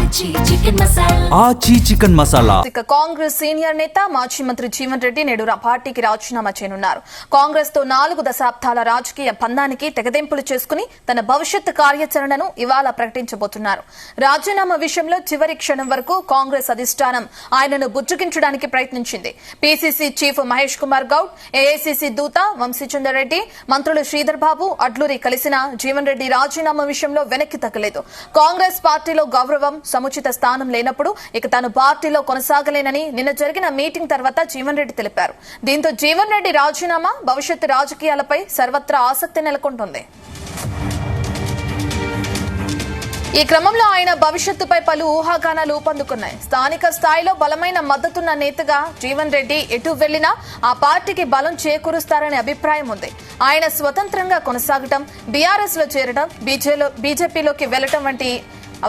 ఆచి chicken masala. Congress senior నేత మాజీ మంత్రి జీవన్ రెడ్డి నేడు పార్టీకి రాజీనామా చేయనున్నారు. కాంగ్రెస్ తో 4 దశాబ్దాల రాజకీయ బంధానికి తెగదెంపులు చేసుకుని తన భవిష్యత్ కార్యాచరణను ఇవాళ ప్రకటించబోతున్నారు. రాజీనామా విషయంలో చివరి క్షణం వరకు కాంగ్రెస్ అధిష్టానం ఆయనను బుజ్జగించడానికి ప్రయత్నించింది. PCC chief Mahesh Kumar Goud, AICC దూత వంశీచందర్ రెడ్డి, మంత్రులు శ్రీధర్ బాబు, అడ్లూరి కలిసిన జీవన్ రెడ్డి రాజీనామా విషయంలో వెనక్కి తగ్గలేదు. కాంగ్రెస్ పార్టీలో గౌరవం, సముచిత స్థానం లేనప్పుడు ఇక తాను పార్టీలో కొనసాగలేనని నిన్న జరిగిన మీటింగ్ తర్వాత జీవన్ రెడ్డి తెలిపారు. దీంతో జీవన్ రెడ్డి రాజీనామా భవిష్యత్ రాజకీయాలపై సర్వత్రా ఆసక్తి నెలకొంటోంది. ఈ క్రమంలో ఆయన భవిష్యత్తుపై పలు ఊహాగానాలు ఊపందుకున్నాయి. స్థానిక స్థాయిలో బలమైన మద్దతున్న నేతగా జీవన్ రెడ్డి ఎటు వెళ్లినా ఆ పార్టీకి బలం చేకూరుస్తారనే అభిప్రాయం ఉంది. ఆయన స్వతంత్రంగా కొనసాగటం, బీఆర్ఎస్ లో చేరడం, బీజేపీలోకి వెళ్లడం వంటి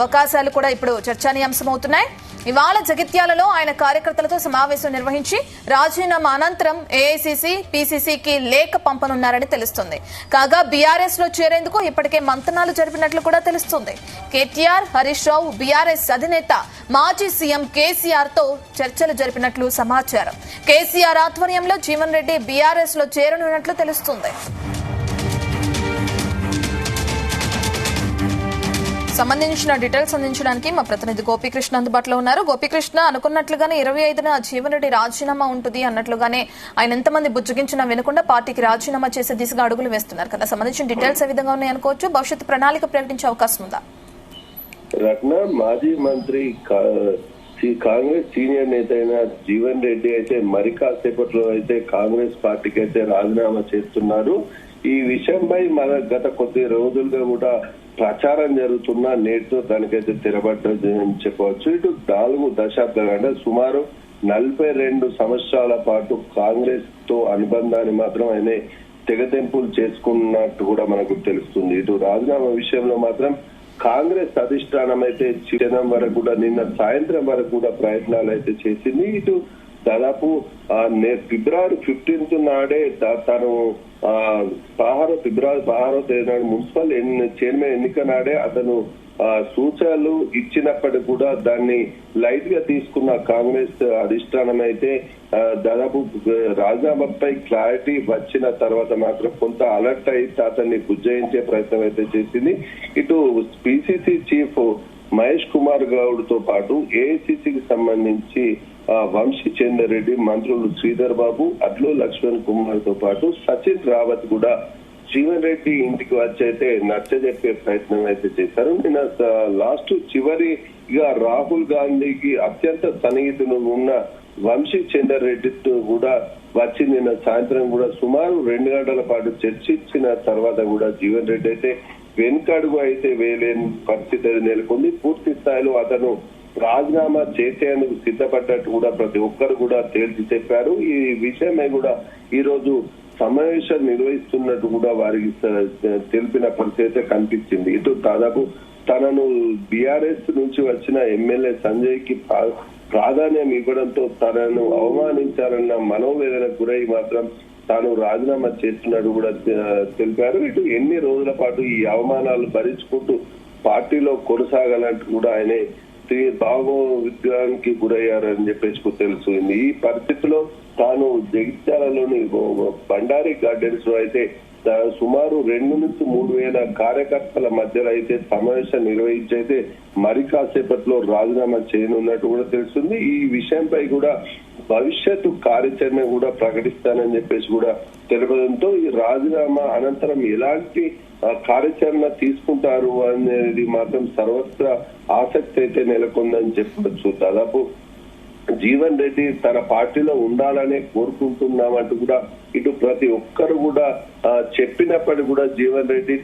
అవకాశాలు కూడా ఇప్పుడు చర్చనీయాంశమవుతున్నాయి. ఇవాళ జగిత్యాలలో ఆయన కార్యకర్తలతో సమావేశం నిర్వహించి రాజీనామా అనంతరం ఏఐసీసీ, పీసీసీకి లేఖ పంపనున్నారని తెలుస్తుంది. కాగా బీఆర్ఎస్ లో చేరేందుకు ఇప్పటికే మంతనాలు జరిపినట్లు కూడా తెలుస్తుంది. కేటీఆర్, హరీష్ రావు, బీఆర్ఎస్ అధినేత మాజీ సీఎం కేసీఆర్ తో చర్చలు జరిపినట్లు సమాచారం. కేసీఆర్ ఆధ్వర్యంలో జీవన్ రెడ్డి బీఆర్ఎస్ లో చేరనున్నట్లు తెలుస్తుంది. సంబంధించిన డీటెయిల్స్ అందించడానికి మా ప్రతినిధి గోపీకృష్ణ అందుబాటులో ఉన్నారు. గోపీకృష్ణ, అనుకున్నట్లుగానే 25న జీవన్ రెడ్డి రాజీనామా ఉంటుంది అన్నట్లుగానే ఆయన ఎంతమంది బుజ్జగించినా వినకుండా పార్టీకి రాజీనామా చేసే దిశగా అడుగులు వేస్తున్నారు కదా. సంబంధించిన డీటెయిల్స్ ఏ విధంగా ఉన్నాయి అనుకోవచ్చు? భవిష్యత్ ప్రణాళిక ప్రకటించే అవకాశం ఉందా? రత్న, మాజీ మంత్రి కాంగ్రెస్ సీనియర్ నేత అయిన జీవన్ రెడ్డి అయితే మరి కాసేపట్లో అయితే కాంగ్రెస్ పార్టీకి అయితే రాజీనామా చేస్తున్నారు. ఈ విషయంపై మన గత కొద్ది రోజులుగా కూడా ప్రచారం జరుగుతున్నా నేటితో దానికైతే తెరబడ్డని చెప్పవచ్చు. ఇటు 4 దశాబ్దాలు అంటే సుమారు 42 సంవత్సరాల పాటు కాంగ్రెస్ తో అనుబంధాన్ని మాత్రం ఆయన తెగదెంపులు చేసుకున్నట్టు కూడా మనకు తెలుస్తుంది. ఇటు రాజీనామా విషయంలో మాత్రం కాంగ్రెస్ అధిష్టానం అయితే క్షణం వరకు కూడా నిన్న సాయంత్రం వరకు కూడా ప్రయత్నాలు అయితే చేసింది. ఇటు దాదాపు ఫిబ్రవరి 15 నాడే తను ఫిబ్రవరి 16వ తేదీ నాడు మున్సిపల్ చైర్మన్ ఎన్నిక నాడే అతను సూచనలు ఇచ్చినప్పటికీ కూడా దాన్ని లైట్ గా తీసుకున్న కాంగ్రెస్ అధిష్టానం అయితే దాదాపు రాజీనామాపై క్లారిటీ వచ్చిన తర్వాత మాత్రం కొంత అలర్ట్ అయితే అతన్ని బుజ్జయించే ప్రయత్నం అయితే చేసింది. ఇటు పీసీసీ చీఫ్ మహేష్ కుమార్ గౌడ్ తో పాటు ఏఐసీసీకి సంబంధించి వంశీచందర్ రెడ్డి, మంత్రులు శ్రీధర్ బాబు, అడ్లు లక్ష్మణ్ కుమార్ తో పాటు సచిన్ రావత్ కూడా జీవన్ రెడ్డి ఇంటికి వచ్చి అయితే నచ్చజెప్పే ప్రయత్నం అయితే చేశారు. నిన్న లాస్ట్ చివరిగా రాహుల్ గాంధీకి అత్యంత సన్నిహితులు ఉన్న వంశీచందర్ రెడ్డితో కూడా వచ్చి నిన్న సాయంత్రం కూడా సుమారు 2 గంటల పాటు చర్చించిన తర్వాత కూడా జీవన్ రెడ్డి అయితే వెనుకడుగు అయితే వేయలేని పరిస్థితి నెలకొంది. పూర్తి స్థాయిలో అతను రాజీనామా చేసేందుకు సిద్ధపడ్డట్టు కూడా ప్రతి ఒక్కరు కూడా తేల్చి చెప్పారు. ఈ విషయమై కూడా ఈ రోజు సమావేశం నిర్వహిస్తున్నట్టు కూడా వారికి తెలిపిన పరిస్థితి కనిపించింది. ఇటు దాదాపు తనను బీఆర్ఎస్ నుంచి వచ్చిన ఎమ్మెల్యే సంజయ్ కి ప్రాధాన్యం ఇవ్వడంతో తనను అవమానించారన్న మనోవేదనకు గురై మాత్రం తాను రాజీనామా చేస్తున్నట్టు కూడా తెలిపారు. ఇటు ఎన్ని రోజుల పాటు ఈ అవమానాలు భరించుకుంటూ పార్టీలో కొనసాగాలంటూ కూడా ఆయన భావోద్వేగానికి గురయ్యారని చెప్పేసి తెలిసింది. ఈ పరిస్థితిలో తాను జగిత్యాలలోని బండారి గార్డెన్స్ లో అయితే సుమారు 2 నుంచి 3 వేల కార్యకర్తల మధ్యలో అయితే సమావేశం నిర్వహించి అయితే మరి కాసేపట్లో రాజీనామా చేయనున్నట్టు కూడా తెలుస్తుంది. ఈ విషయంపై కూడా భవిష్యత్తు కార్యాచరణ కూడా ప్రకటిస్తానని చెప్పేసి కూడా తెలపడంతో ఈ రాజీనామా అనంతరం ఎలాంటి కార్యాచరణ తీసుకుంటారు అనేది మాత్రం సర్వత్రా ఆసక్తి అయితే నెలకొందని చెప్పవచ్చు. దాదాపు జీవన్ రెడ్డి తన పార్టీలో ఉండాలనే కోరుకుంటున్నామంటూ కూడా ఇటు ప్రతి ఒక్కరు కూడా చెప్పినప్పటికీ కూడా జీవన్ రెడ్డి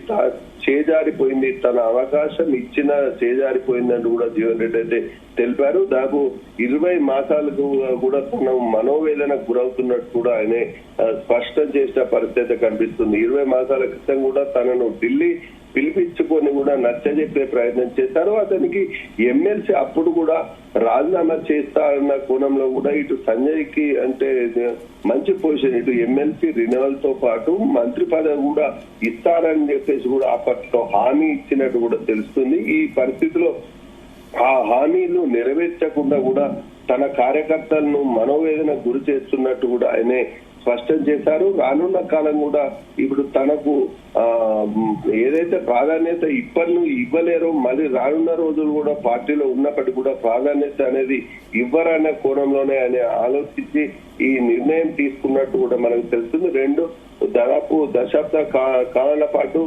చేజారిపోయింది, తన అవకాశం ఇచ్చిన చేజారిపోయిందంటూ కూడా జీవన్ రెడ్డి అయితే తెలిపారు. దాదాపు 20 మాసాలకు కూడా తన మనోవేదనకు గురవుతున్నట్టు కూడా ఆయన స్పష్టం చేసిన పరిస్థితి కనిపిస్తుంది. 20 మాసాల క్రితం కూడా తనను ఢిల్లీ పిలిపించుకొని కూడా నచ్చజెప్పే ప్రయత్నం చేశారు. అతనికి ఎమ్మెల్సీ అప్పుడు కూడా రాజీనామా చేస్తారన్న కోణంలో కూడా ఇటు సంజయ్ కి అంటే మంచి పొజిషన్, ఇటు ఎమ్మెల్సీ రినవల్ తో పాటు మంత్రి పదవి కూడా ఇస్తారని చెప్పేసి కూడా అప్పట్లో హామీ ఇచ్చినట్టు కూడా తెలుస్తుంది. ఈ పరిస్థితిలో ఆ హామీలు నెరవేర్చకుండా కూడా తన కార్యకర్తలను మనోవేదన గురి చేస్తున్నట్టు కూడా ఆయనే స్పష్టం చేశారు. రానున్న కాలం కూడా ఇప్పుడు తనకు ఏదైతే ప్రాధాన్యత ఇవ్వలేరో మళ్ళీ రానున్న రోజులు కూడా పార్టీలో ఉన్నప్పటికీ కూడా ప్రాధాన్యత అనేది ఇవ్వరన్న కోణంలోనే ఆయన ఆలోచించి ఈ నిర్ణయం తీసుకున్నట్టు కూడా మనకు తెలుస్తుంది. దాదాపు దశాబ్ద కాలాల పాటు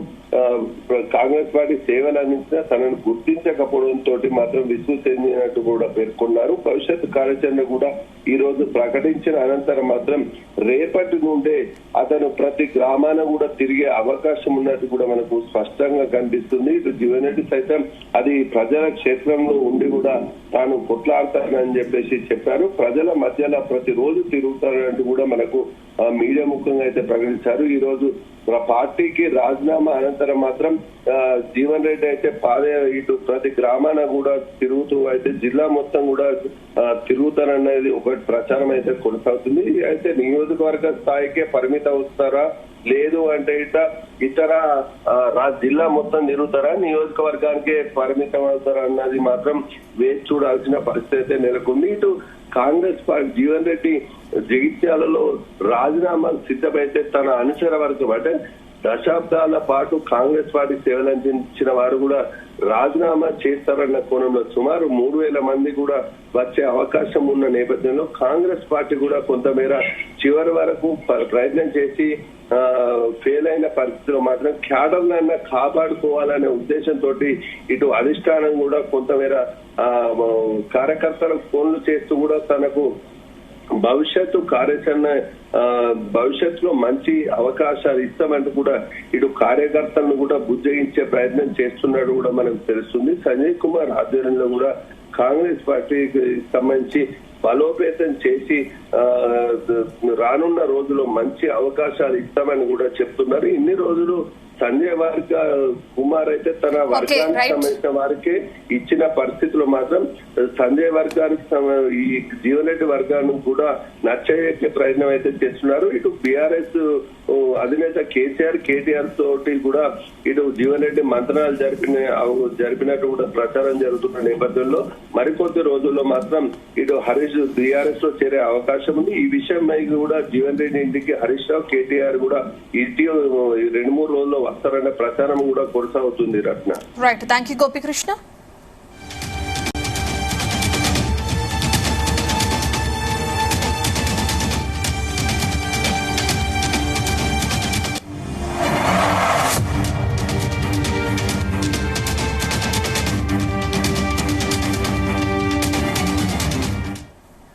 కాంగ్రెస్ పార్టీ సేవలు అందించిన తనను గుర్తించకపోవడంతో మాత్రం విసుగు చెందినట్టు కూడా పేర్కొన్నారు. భవిష్యత్ కార్యాచరణ కూడా ఈ రోజు ప్రకటించిన అనంతరం మాత్రం రేపటి నుండే అతను ప్రతి గ్రామాన కూడా తిరిగే అవకాశం ఉన్నట్టు కూడా మనకు స్పష్టంగా కనిపిస్తుంది. ఇటు జీవన్ రెడ్డి సైతం అది ప్రజల క్షేత్రంలో ఉండి కూడా తాను కొట్లాడతానని చెప్పేసి చెప్పారు. ప్రజల మధ్యలో ప్రతిరోజు తిరుగుతానంటూ కూడా మనకు మీడియా ముఖంగా అయితే ప్రకటించారు. ఈ రోజు పార్టీకి రాజీనామా అనంతరం మాత్రం జీవన్ రెడ్డి అయితే ఇటు ప్రతి గ్రామాన కూడా తిరుగుతూ అయితే జిల్లా మొత్తం కూడా తిరుగుతారన్నది ఒకటి ప్రచారం అయితే కొనసాగుతుంది. అయితే నియోజకవర్గ స్థాయికే పరిమితం అవుతారా లేదు అంటే ఇతర జిల్లా మొత్తం తిరుగుతారా, నియోజకవర్గానికే పరిమితం అవుతారా అన్నది మాత్రం వేచి చూడాల్సిన పరిస్థితి అయితే నెలకొంది. ఇటు కాంగ్రెస్ పార్టీ జీవన్ రెడ్డి జగిత్యాలలో రాజీనామా సిద్ధమైతే తన అనుచర వర్గం అంటే దశాబ్దాల పాటు కాంగ్రెస్ పార్టీ సేవలందించిన వారు కూడా రాజీనామా చేస్తారన్న కోణంలో సుమారు 3,000 మంది కూడా వచ్చే అవకాశం ఉన్న నేపథ్యంలో కాంగ్రెస్ పార్టీ కూడా కొంతమేర చివరి వరకు ప్రయత్నం చేసి ఫెయిల్ అయిన పరిస్థితిలో మాత్రం క్యాడర్లన్నా కాపాడుకోవాలనే ఉద్దేశంతో ఇటు అధిష్టానం కూడా కొంతమేర కార్యకర్తలకు ఫోన్లు చేస్తూ కూడా తనకు భవిష్యత్తు కార్యాచరణ భవిష్యత్తులో మంచి అవకాశాలు ఇస్తామంటూ కూడా ఇటు కార్యకర్తలను కూడా బుజ్జగించే ప్రయత్నం చేస్తున్నాడు కూడా మనకు తెలుస్తుంది. సంజయ్ కుమార్ ఆధ్వర్యంలో కూడా కాంగ్రెస్ పార్టీకి సంబంధించి బలోపేతం చేసి రానున్న రోజుల్లో మంచి అవకాశాలు ఇస్తామని కూడా చెప్తున్నారు. ఇన్ని రోజులు సంజయ్ కుమార్ అయితే తన వర్గానికి సంబంధించిన వారికి ఇచ్చిన పరిస్థితుల్లో మాత్రం సంజయ్ వర్గానికి ఈ జీవన్ రెడ్డి వర్గానికి కూడా నచ్చజెప్పే ప్రయత్నం అయితే చేస్తున్నారు. ఇటు బీఆర్ఎస్ అధినేత కేటీఆర్ తోటి కూడా ఇటు జీవన్ రెడ్డి మంత్రాలు జరిపినట్టు కూడా ప్రచారం జరుగుతున్న నేపథ్యంలో మరికొద్ది రోజుల్లో మాత్రం ఇటు హరీష్ బీఆర్ఎస్ లో చేరే అవకాశం ఉంది. ఈ విషయం కూడా జీవన్ రెడ్డి ఇంటికి హరీష్ రావు కేటీఆర్ కూడా ఇటీవల 2-3 రోజుల్లో వస్తారనే ప్రచారం కూడా కొనసాగుతుంది. రత్న రైట్, థ్యాంక్ యూ గోపికృష్ణ.